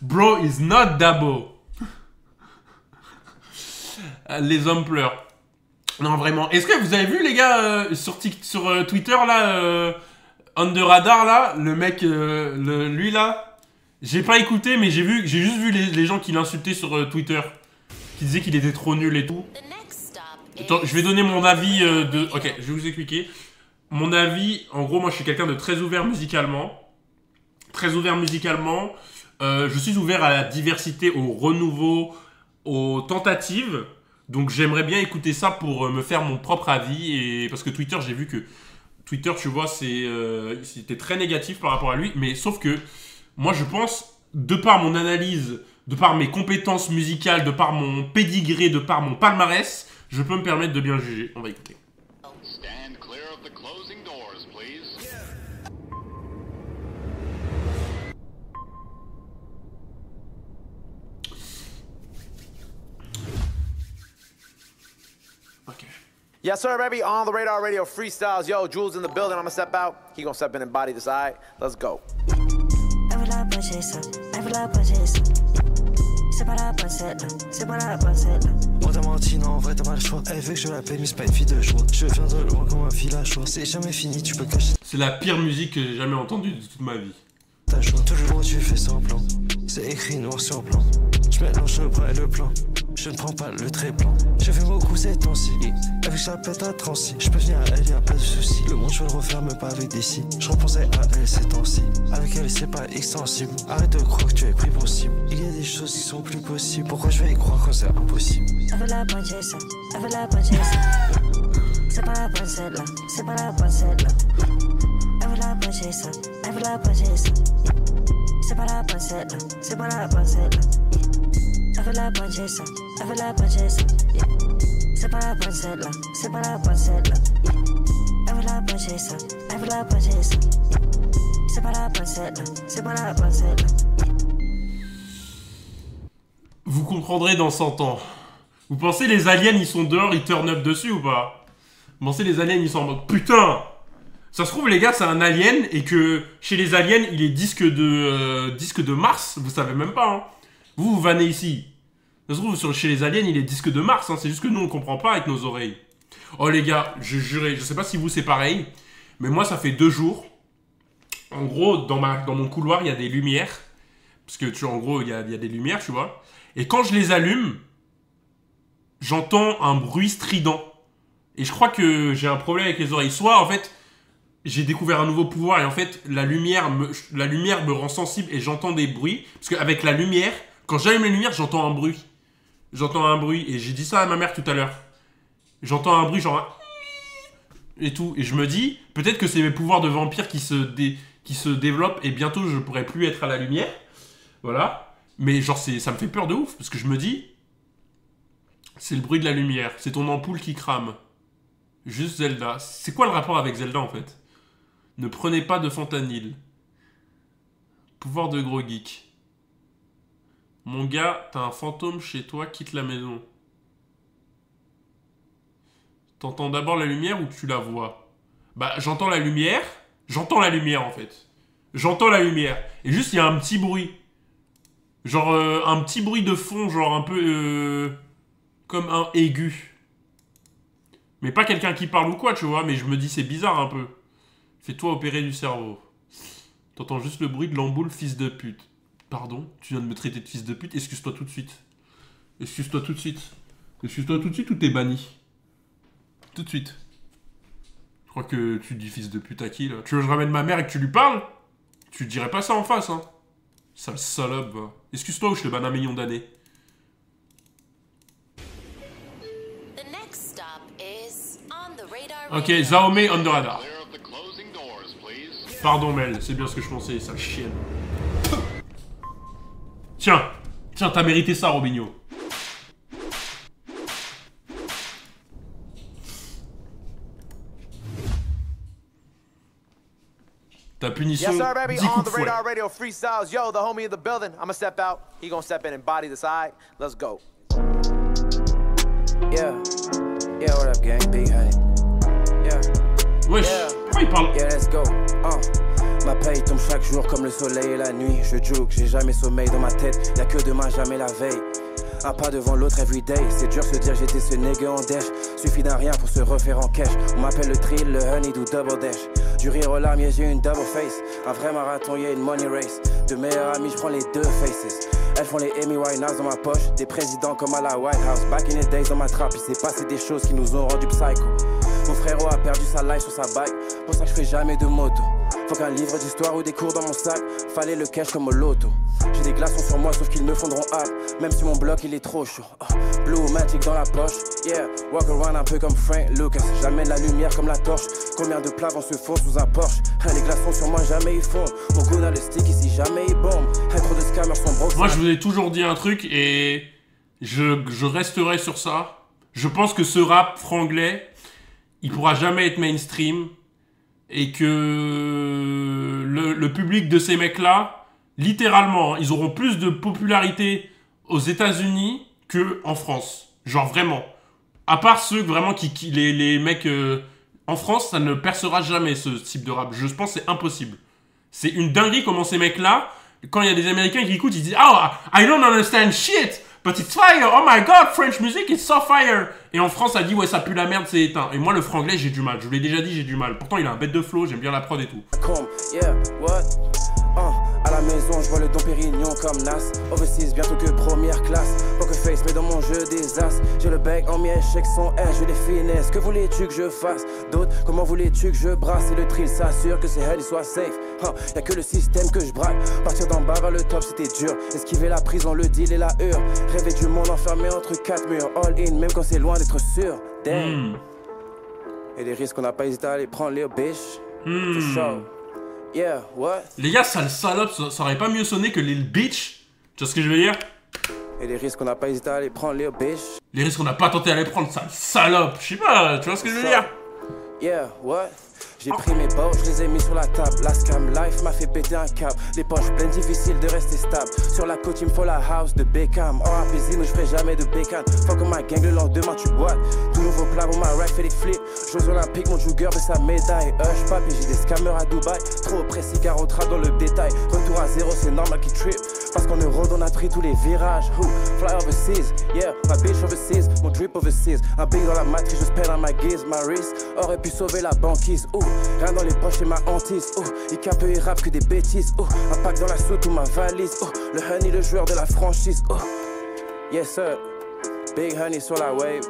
Bro is not Dabo. Les hommes pleurent. Non, vraiment. Est-ce que vous avez vu, les gars, sur Twitter, là, Under Radar, là, le mec, lui, là, j'ai pas écouté, mais j'ai juste vu les gens qui l'insultaient sur Twitter, qui disaient qu'il était trop nul et tout. Attends, je vais donner mon avis Ok, je vais vous expliquer. Mon avis, en gros, moi, je suis quelqu'un de très ouvert musicalement. Très ouvert musicalement. Je suis ouvert à la diversité, au renouveau, aux tentatives. Donc j'aimerais bien écouter ça pour me faire mon propre avis. Et parce que Twitter, j'ai vu que Twitter, tu vois, c'était très négatif par rapport à lui. Mais sauf que moi, je pense, de par mon analyse, de par mes compétences musicales, de par mon pédigré, de par mon palmarès, je peux me permettre de bien juger. On va écouter. Stand clear of the closing doors, please. Ok. Yes, sir, baby. On the Radar Radio freestyles. Yo, Jules in the building. I'm gonna step out. He gonna step in and body this. All right, let's go. On t'a menti, non, en vrai t'as pas le choix. Elle veut que je la paye, mais c'est pas une fille de joie. Je viens de loin comme un villageois. C'est jamais fini, tu peux cacher C'est la pire musique que j'ai jamais entendue de toute ma vie. ta joie. Toujours tu fais semblant. C'est écrit noir sur blanc. Je mélange le bras et le plan. Je ne prends pas le très blanc. Je fais beaucoup ces temps-ci. Avec sa pète à transi. Je peux venir à elle, y'a pas de soucis. Le monde je le referme pas avec des si. Je repensais à elle ces temps-ci. Avec elle c'est pas extensible. Arrête de croire que tu es pris pour cible. Il y a des choses qui sont plus possibles. Pourquoi je vais y croire quand c'est impossible? Avec la princesse, avec la princesse. C'est pas la princesse là, c'est pas la princesse là. Avec la princesse, avec la princesse. C'est pas la princesse là, c'est pas la princesse là. Avec la princesse, avec la princesse. C'est pas la princesse là, c'est pas la princesse là. Avec la princesse, avec la princesse. C'est pas la princesse là, c'est pas la princesse là. Vous comprendrez dans 100 ans. Vous pensez les aliens ils sont dehors, ils turn up dessus ou pas? Vous pensez les aliens ils sont en mode putain! Ça se trouve les gars c'est un alien et que chez les aliens il est disque de Mars, vous savez même pas hein. Vous vannez ici. Ça se trouve chez les aliens il est disque de Mars hein. C'est juste que nous on comprend pas avec nos oreilles. Oh les gars, je jurais, je sais pas si vous c'est pareil, mais moi ça fait 2 jours. En gros dans mon couloir il y a des lumières. Parce que tu vois en gros il y a des lumières tu vois. Et quand je les allume, j'entends un bruit strident. Et je crois que j'ai un problème avec les oreilles. Soit, en fait, j'ai découvert un nouveau pouvoir et en fait, la lumière me rend sensible et j'entends des bruits. Parce qu'avec la lumière, quand j'allume les lumières, j'entends un bruit. J'entends un bruit. Et j'ai dit ça à ma mère tout à l'heure. J'entends un bruit genre... Et tout. Et je me dis, peut-être que c'est mes pouvoirs de vampire qui se développent et bientôt, je pourrai plus être à la lumière. Voilà. Mais genre, ça me fait peur de ouf. Parce que je me dis... C'est le bruit de la lumière. C'est ton ampoule qui crame. Juste Zelda. C'est quoi le rapport avec Zelda, en fait? Ne prenez pas de fentanyl. Pouvoir de gros geek. Mon gars, t'as un fantôme chez toi, quitte la maison. T'entends d'abord la lumière ou tu la vois? Bah, j'entends la lumière. J'entends la lumière, en fait. J'entends la lumière. Et juste, il y a un petit bruit. Genre, un petit bruit de fond, genre un peu... comme un aigu. Mais pas quelqu'un qui parle ou quoi, tu vois. Mais je me dis, c'est bizarre un peu. Fais-toi opérer du cerveau. T'entends juste le bruit de l'amboule, fils de pute. Pardon? Tu viens de me traiter de fils de pute? Excuse-toi tout de suite. Excuse-toi tout de suite. Excuse-toi tout de suite ou t'es banni? Tout de suite. Je crois que tu dis fils de pute à qui, là? Tu veux que je ramène ma mère et que tu lui parles? Tu dirais pas ça en face, hein. Sale salope, va. Excuse-toi ou je te banne 1 million d'années. Ok, Zaomé Under Radar. Pardon Mel, c'est bien ce que je pensais, sale chienne. Tiens, t'as mérité ça, Robinho. Ta punition, Yes, sir, baby. 10 On coups the de fouet. Radar Radio freestyles. Yo, the homie in the building. I'm gonna step out. He gonna step in and body this. All right, let's go. Yeah. Yeah, what up, gang? Big honey. Yeah. Wesh, pourquoi il parle? Yeah, let's go. la paye tombe chaque jour comme le soleil et la nuit. Je joue, j'ai jamais sommeil dans ma tête. Y'a que demain, jamais la veille. Un pas devant l'autre everyday. C'est dur se dire j'étais ce nègre en dèche. Suffit d'un rien pour se refaire en cash. On m'appelle le thrill, le honey do double dash. Du rire aux larmes, j'ai une double face. Un vrai marathon, y'a une money race. De meilleurs amis, je prends les deux faces. Elles font les Amy Winehouse dans ma poche. Des présidents comme à la White House. Back in the days dans ma trappe, il s'est passé des choses qui nous ont rendu psycho. Mon frérot a perdu sa life sur sa bike. Pour ça que je fais jamais de moto. Faut qu'un livre d'histoire ou des cours dans mon sac. Fallait le cash comme au loto. J'ai des glaçons sur moi sauf qu'ils me fondront up. Même si mon bloc il est trop chaud. Blue Magic dans la poche. Yeah, walk around un peu comme Frank Lucas. J'amène la lumière comme la torche. Combien de plats vont se fondre sous un Porsche. Les glaçons sur moi jamais ils fondent. Mon goût a le stick ici jamais ils bombent. Trop de scammers sont broke. Moi je vous ai toujours dit un truc et je resterai sur ça. Je pense que ce rap franglais il pourra jamais être mainstream et que le public de ces mecs-là, littéralement, ils auront plus de popularité aux États-Unis que en France. Genre vraiment. À part ceux vraiment les mecs en France, ça ne percera jamais ce type de rap. Je pense que c'est impossible. C'est une dinguerie comment ces mecs-là, quand il y a des Américains qui écoutent, ils disent « Oh, I don't understand shit, but it's fire, oh my god, French music, it's so fire !» Et en France, ça dit « Ouais, ça pue la merde, c'est éteint. » Et moi, le franglais, j'ai du mal. Je vous l'ai déjà dit, j'ai du mal. Pourtant, il a un bête de flow, j'aime bien la prod et tout. Yeah, what? À la maison, je vois le Dom Pérignon comme Nas. Overseas, bientôt que première classe. Poker face, mais dans mon jeu des as. J'ai le bec en miège, chèque son air, je les finesse. Que voulais-tu que je fasse? D'autres, comment voulais-tu que je brasse? Et le thrill s'assure que ces hells soient safe. Y'a que le système que je braque. Partir d'en bas vers le top, c'était dur. Esquiver la prison, le deal et la hure. Rêver du monde enfermé entre quatre murs. All in, même quand c'est loin d'être sûr. Damn. Et des risques qu'on n'a pas hésité à aller prendre, les bitch. For sure. Yeah, what? Les gars, sale salope, ça aurait pas mieux sonné que Lil Bitch. Tu vois ce que je veux dire? Et les risques qu'on n'a pas hésité à aller prendre, les bitch. Les risques qu'on n'a pas tenté à les prendre, sale salope. Je sais pas, tu vois ce que je veux dire? Yeah, what? J'ai pris mes bords, je les ai mis sur la table. La scam life m'a fait péter un câble. Les poches pleines, difficile de rester stable. Sur la côte, il me faut la house de Beckham. Oh, à Pézine, où je ferai jamais de bacon. Fuck on ma gang, le lendemain tu boites. Tout nouveau plat, bon, ma rap fait des flips. Jeux olympiques, mon jugger de sa médaille. Hush, papi, j'ai des scammers à Dubaï. Trop précis, car on trappe dans le détail. Retour à zéro, c'est normal qu'ils trip. Parce qu'en Europe, on a pris tous les virages. Fly overseas, yeah, ma bitch overseas. Mon drip overseas. Un big dans la matrice, je spend dans ma guise. Ma wrist aurait pu sauver la banquise. Rien dans les poches et ma hantise. Il capte et rap que des bêtises. Un pack dans la soute ou ma valise. Le honey, le joueur de la franchise. Yes sir, big honey sur la wave.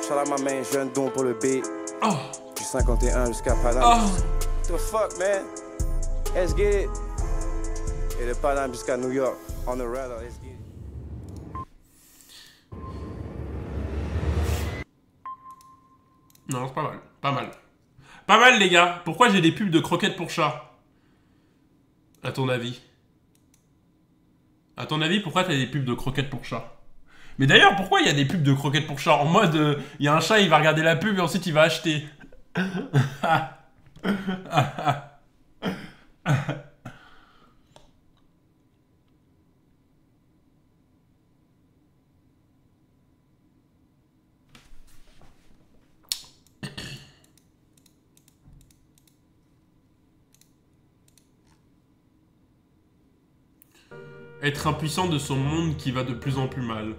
Shout out ma main, jeune don pour le beat. Du 51 jusqu'à Paname. The fuck man, let's get it. Et de Paname jusqu'à New York, on the radar, let's get it. Non, c'est pas mal, pas mal. Pas mal les gars. Pourquoi j'ai des pubs de croquettes pour chat? À ton avis? À ton avis, pourquoi t'as des pubs de croquettes pour chat? Mais d'ailleurs, pourquoi il y a des pubs de croquettes pour chat? En mode, il y a un chat, il va regarder la pub et ensuite il va acheter. Être impuissant de son monde qui va de plus en plus mal.